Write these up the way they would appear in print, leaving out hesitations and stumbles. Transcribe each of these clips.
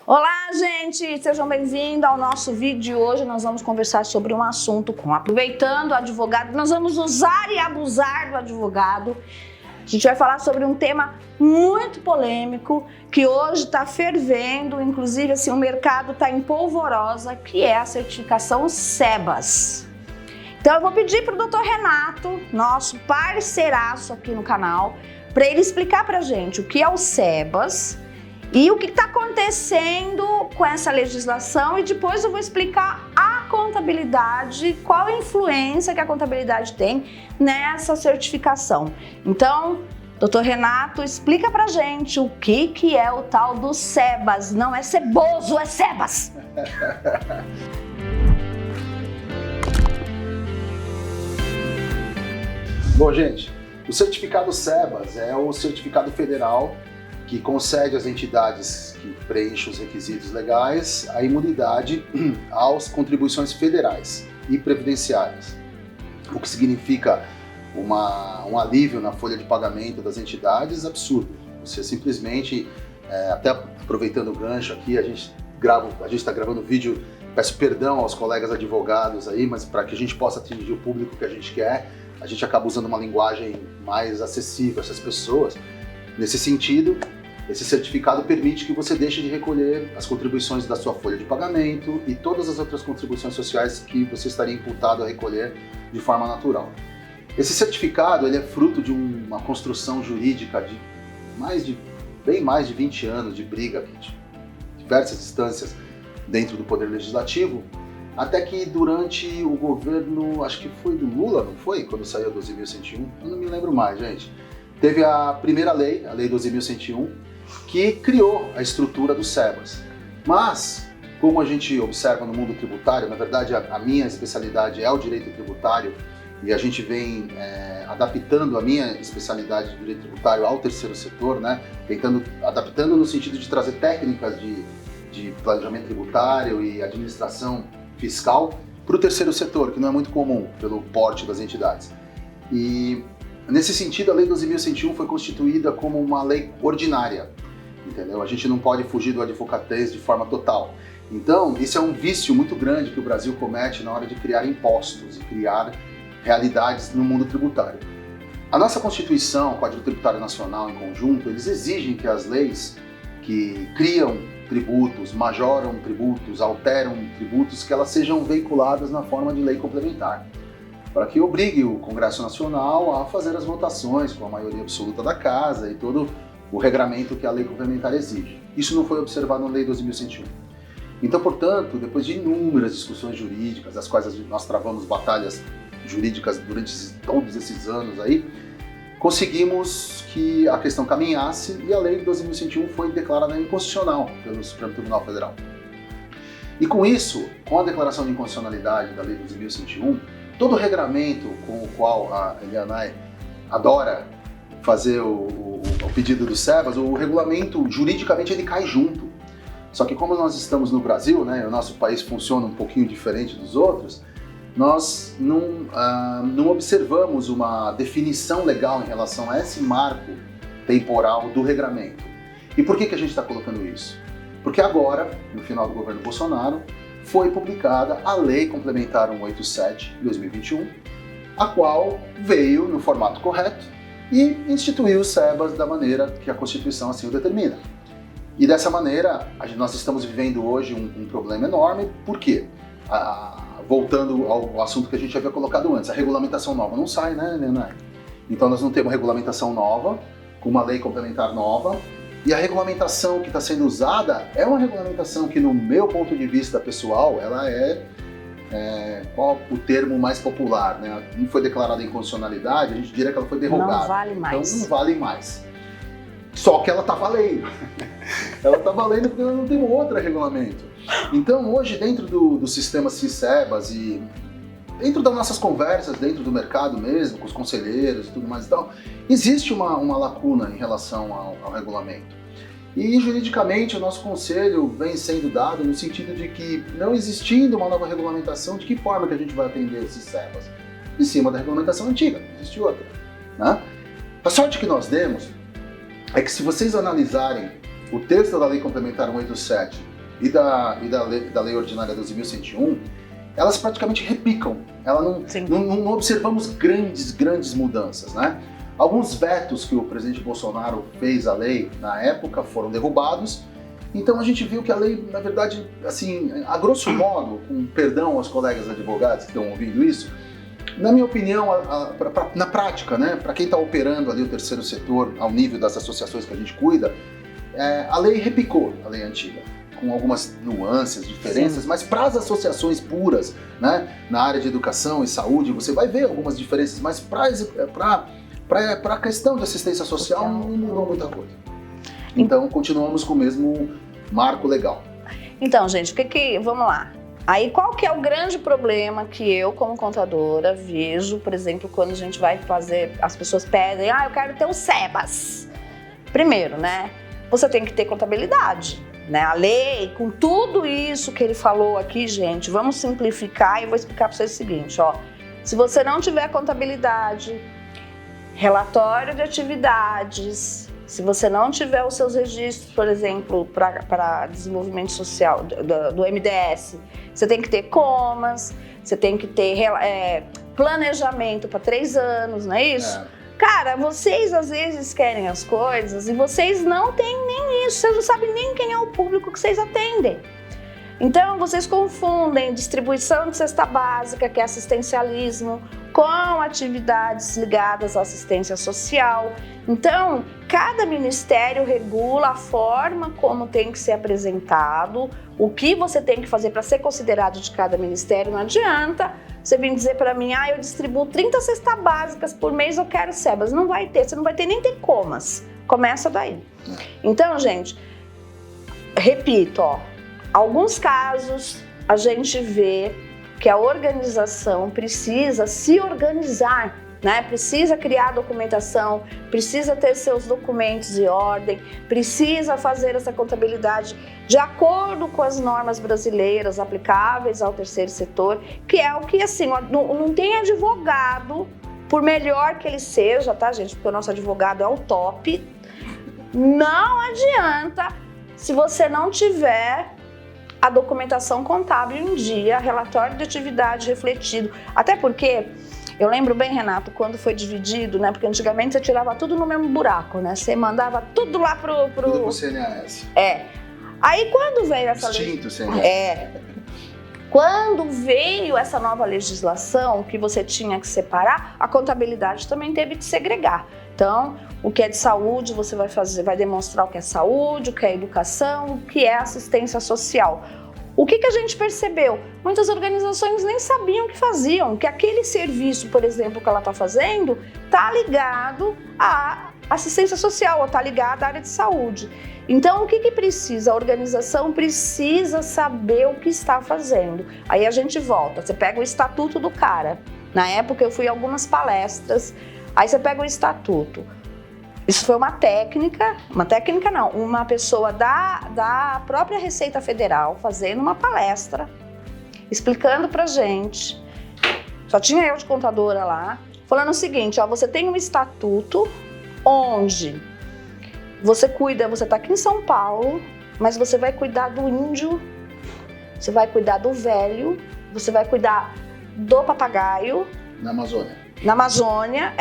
Olá, gente! Sejam bem-vindos ao nosso vídeo de hoje. Nós vamos conversar sobre um assunto aproveitando o advogado. Nós vamos usar e abusar do advogado. A gente vai falar sobre um tema muito polêmico que hoje está fervendo, inclusive assim, o mercado está em polvorosa, que é a certificação SEBAS. Então eu vou pedir para o Dr. Renato, nosso parceiraço aqui no canal, para ele explicar para a gente o que é o SEBAS e o que está acontecendo com essa legislação, e depois eu vou explicar a contabilidade, qual a influência que a contabilidade tem nessa certificação. Então, doutor Renato, explica pra gente o que é o tal do SEBAS. Não é ceboso, é SEBAS! Bom, gente, o certificado SEBAS é o certificado federal que concede às entidades que preenchem os requisitos legais a imunidade às contribuições federais e previdenciárias, o que significa um alívio na folha de pagamento das entidades absurdo. Você simplesmente, até aproveitando o gancho aqui, a gente está gravando vídeo, peço perdão aos colegas advogados aí, mas para que a gente possa atingir o público que a gente quer, a gente acaba usando uma linguagem mais acessível a essas pessoas. Nesse sentido, esse certificado permite que você deixe de recolher as contribuições da sua folha de pagamento e todas as outras contribuições sociais que você estaria imputado a recolher de forma natural. Esse certificado ele é fruto de uma construção jurídica de bem mais de 20 anos de briga de diversas instâncias dentro do Poder Legislativo, até que durante o governo, acho que foi do Lula, não foi? Quando saiu a 12.101, eu não me lembro mais, gente. Teve a primeira lei, a Lei 12.101, que criou a estrutura do SEBAS. Mas, como a gente observa no mundo tributário, na verdade a minha especialidade é o direito tributário, e a gente vem adaptando a minha especialidade de direito tributário ao terceiro setor, né? Adaptando no sentido de trazer técnicas de planejamento tributário e administração fiscal para o terceiro setor, que não é muito comum pelo porte das entidades. E nesse sentido, a Lei 12.101 foi constituída como uma lei ordinária, entendeu? A gente não pode fugir do advocatez de forma total. Então, isso é um vício muito grande que o Brasil comete na hora de criar impostos e criar realidades no mundo tributário. A nossa Constituição, o Código Tributário Nacional em conjunto, eles exigem que as leis que criam tributos, majoram tributos, alteram tributos, que elas sejam veiculadas na forma de lei complementar, para que obrigue o Congresso Nacional a fazer as votações com a maioria absoluta da Casa e todo o regramento que a lei complementar exige. Isso não foi observado na Lei 12.101. Então, portanto, depois de inúmeras discussões jurídicas, das quais nós travamos batalhas jurídicas durante todos esses anos aí, conseguimos que a questão caminhasse e a Lei 12.101 foi declarada inconstitucional pelo Supremo Tribunal Federal. E com isso, com a declaração de inconstitucionalidade da Lei 12.101, todo o regramento com o qual a Eliana adora fazer o pedido do SEBAS, o regulamento, juridicamente, ele cai junto. Só que como nós estamos no Brasil, né, o nosso país funciona um pouquinho diferente dos outros, nós não observamos uma definição legal em relação a esse marco temporal do regramento. E por que a gente está colocando isso? Porque agora, no final do governo Bolsonaro, foi publicada a Lei Complementar 187 de 2021, a qual veio no formato correto e instituiu o SEBAS da maneira que a Constituição assim o determina. E dessa maneira, nós estamos vivendo hoje um problema enorme. Por quê? Voltando ao assunto que a gente havia colocado antes, a regulamentação nova não sai, né, Leonardo? Então nós não temos regulamentação nova, com uma lei complementar nova, e a regulamentação que está sendo usada é uma regulamentação que, no meu ponto de vista pessoal, ela qual o termo mais popular, né? Não foi declarada inconstitucionalidade, a gente diria que ela foi derrogada. Não vale mais. Então não vale mais. Só que ela está valendo. Ela está valendo porque nós não temos outro regulamento. Então hoje, dentro do sistema SEBAS e dentro das nossas conversas, dentro do mercado mesmo, com os conselheiros e tudo mais e tal, existe uma lacuna em relação ao regulamento. E juridicamente o nosso conselho vem sendo dado no sentido de que, não existindo uma nova regulamentação, de que forma que a gente vai atender esses SEBAS? Em cima da regulamentação antiga, não existe outra, né? A sorte que nós demos é que, se vocês analisarem o texto da Lei Complementar 187 e da Lei Ordinária 12.101, elas praticamente repicam. Não observamos grandes mudanças, né? Alguns vetos que o presidente Bolsonaro fez à lei na época foram derrubados. Então a gente viu que a lei, na verdade, assim, a grosso modo, com perdão aos colegas advogados que estão ouvindo isso, na minha opinião, na prática, né, para quem está operando ali o terceiro setor, ao nível das associações que a gente cuida, a lei repicou a lei antiga, com algumas nuances, diferenças, sim, mas para as associações puras, né, na área de educação e saúde, você vai ver algumas diferenças, mas para a questão de assistência social não mudou muita coisa. Então, continuamos com o mesmo marco legal. Então, gente, vamos lá. Aí, qual que é o grande problema que eu, como contadora, vejo, por exemplo, quando a gente vai fazer, as pessoas pedem, eu quero ter o SEBAS. Primeiro, né, você tem que ter contabilidade, né, a lei, com tudo isso que ele falou aqui, gente, vamos simplificar e vou explicar para vocês o seguinte, ó, se você não tiver contabilidade, relatório de atividades, se você não tiver os seus registros, por exemplo, para desenvolvimento social do MDS, você tem que ter comas, você tem que ter planejamento para 3 anos, não é isso? Cara, vocês às vezes querem as coisas e vocês não têm nem isso, vocês não sabem nem quem é o público que vocês atendem. Então, vocês confundem distribuição de cesta básica, que é assistencialismo, com atividades ligadas à assistência social. Então, cada ministério regula a forma como tem que ser apresentado, o que você tem que fazer para ser considerado de cada ministério. Não adianta você vir dizer para mim, eu distribuo 30 cestas básicas por mês, eu quero SEBAS. Não vai ter, você não vai ter nem ter comas. Começa daí. Então, gente, repito, alguns casos a gente vê que a organização precisa se organizar, né? Precisa criar documentação, precisa ter seus documentos em ordem, precisa fazer essa contabilidade de acordo com as normas brasileiras aplicáveis ao terceiro setor, que é o que, assim, não tem advogado, por melhor que ele seja, tá, gente? Porque o nosso advogado é o top. Não adianta se você não tiver a documentação contábil em dia, relatório de atividade refletido. Até porque, eu lembro bem, Renato, quando foi dividido, né? Porque antigamente você tirava tudo no mesmo buraco, né? Você mandava tudo lá pro... Tudo pro CNAS. Aí quando veio essa... Extinto CNAS. Quando veio essa nova legislação, que você tinha que separar, a contabilidade também teve que segregar. Então, o que é de saúde, você vai demonstrar o que é saúde, o que é educação, o que é assistência social. O que a gente percebeu? Muitas organizações nem sabiam o que faziam, que aquele serviço, por exemplo, que ela está fazendo, está ligado à assistência social, ou está ligado à área de saúde. Então, o que precisa? A organização precisa saber o que está fazendo. Aí a gente volta, você pega o estatuto do cara. Na época eu fui a algumas palestras, aí você pega o estatuto. Isso foi uma pessoa da própria Receita Federal fazendo uma palestra, explicando pra gente, só tinha eu de contadora lá, falando o seguinte, você tem um estatuto onde você tá aqui em São Paulo, mas você vai cuidar do índio, você vai cuidar do velho, você vai cuidar do papagaio. Na Amazônia. Na Amazônia,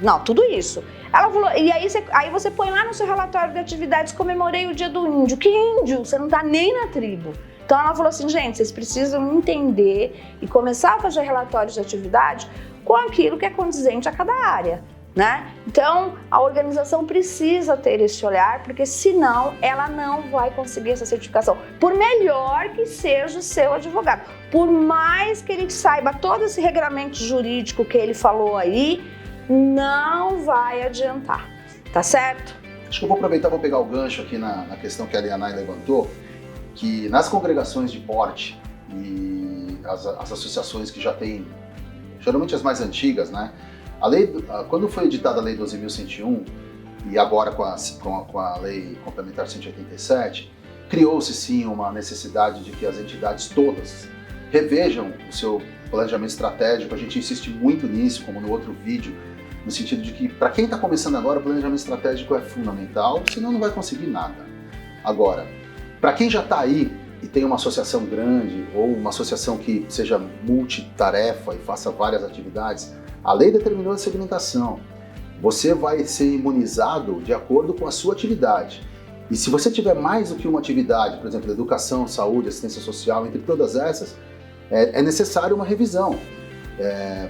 Não, tudo isso. Ela falou, e aí você põe lá no seu relatório de atividades, comemorei o dia do índio. Que índio? Você não tá nem na tribo. Então ela falou assim, gente, vocês precisam entender e começar a fazer relatórios de atividade com aquilo que é condizente a cada área, né? Então a organização precisa ter esse olhar, porque senão ela não vai conseguir essa certificação. Por melhor que seja o seu advogado, por mais que ele saiba todo esse regramento jurídico que ele falou aí, não vai adiantar, tá certo? Acho que eu vou aproveitar, vou pegar o gancho aqui na questão que a Lianai levantou, que nas congregações de porte e as associações que já têm, geralmente as mais antigas, né? Quando foi editada a Lei 12.101 e agora com a Lei Complementar 187, criou-se sim uma necessidade de que as entidades todas revejam o seu planejamento estratégico. A gente insiste muito nisso, como no outro vídeo, no sentido de que, para quem está começando agora, o planejamento estratégico é fundamental, senão não vai conseguir nada. Agora, para quem já está aí e tem uma associação grande ou uma associação que seja multitarefa e faça várias atividades, a lei determinou a segmentação. Você vai ser imunizado de acordo com a sua atividade. E se você tiver mais do que uma atividade, por exemplo, educação, saúde, assistência social, entre todas essas, é necessário uma revisão.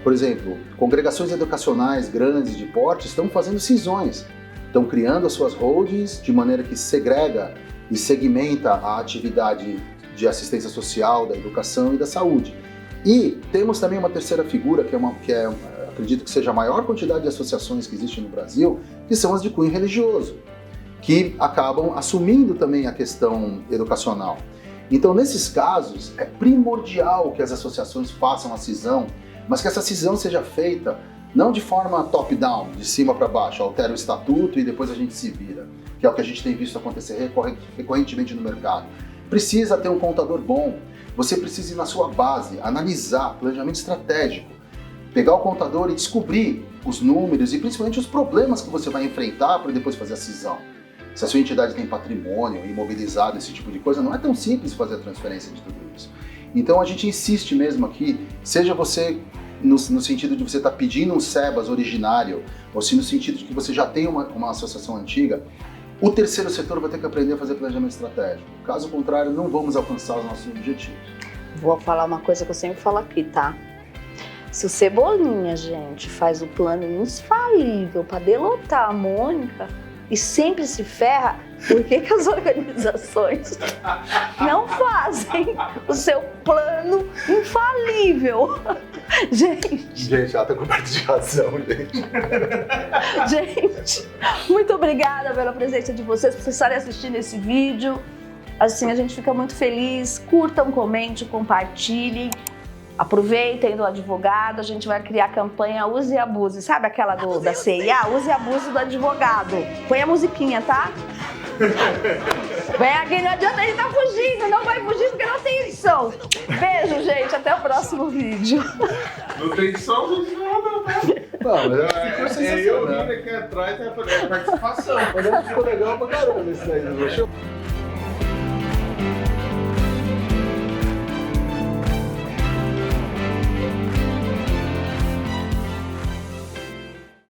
Por exemplo, congregações educacionais grandes de porte estão fazendo cisões, estão criando as suas holdings de maneira que segrega e segmenta a atividade de assistência social, da educação e da saúde. E temos também uma terceira figura, acredito que seja a maior quantidade de associações que existem no Brasil, que são as de cunho religioso, que acabam assumindo também a questão educacional. Então, nesses casos, é primordial que as associações façam a cisão, mas que essa cisão seja feita não de forma top-down, de cima para baixo, altera o estatuto e depois a gente se vira, que é o que a gente tem visto acontecer recorrentemente no mercado. Precisa ter um contador bom, você precisa ir na sua base, analisar, planejamento estratégico, pegar o contador e descobrir os números e principalmente os problemas que você vai enfrentar para depois fazer a cisão. Se a sua entidade tem patrimônio imobilizado, esse tipo de coisa, não é tão simples fazer a transferência de tudo isso. Então a gente insiste mesmo aqui, seja você no sentido de você estar pedindo um SEBAS originário, ou se no sentido de que você já tem uma associação antiga, o terceiro setor vai ter que aprender a fazer planejamento estratégico. Caso contrário, não vamos alcançar os nossos objetivos. Vou falar uma coisa que eu sempre falo aqui, tá? Se o Cebolinha, gente, faz o plano infalível para derrotar a Mônica e sempre se ferra, por que as organizações não fazem o seu plano infalível? Gente, ela tá coberta de razão, gente. Gente, muito obrigada pela presença de vocês, por vocês estarem assistindo esse vídeo. Assim, a gente fica muito feliz. Curtam, comentem, compartilhem. Aproveitem do advogado, a gente vai criar a campanha Use e Abuse. Sabe aquela da CIA? Use e Abuse do advogado. Põe a musiquinha, tá? Vem aqui, não adianta a gente tá fugindo, não vai fugir porque não tem edição. Beijo, gente, até o próximo vídeo. Não tem edição, gente, não, tá? Não, mas eu vim aqui atrás, é participação. ficou legal pra caramba esse daí, não achou?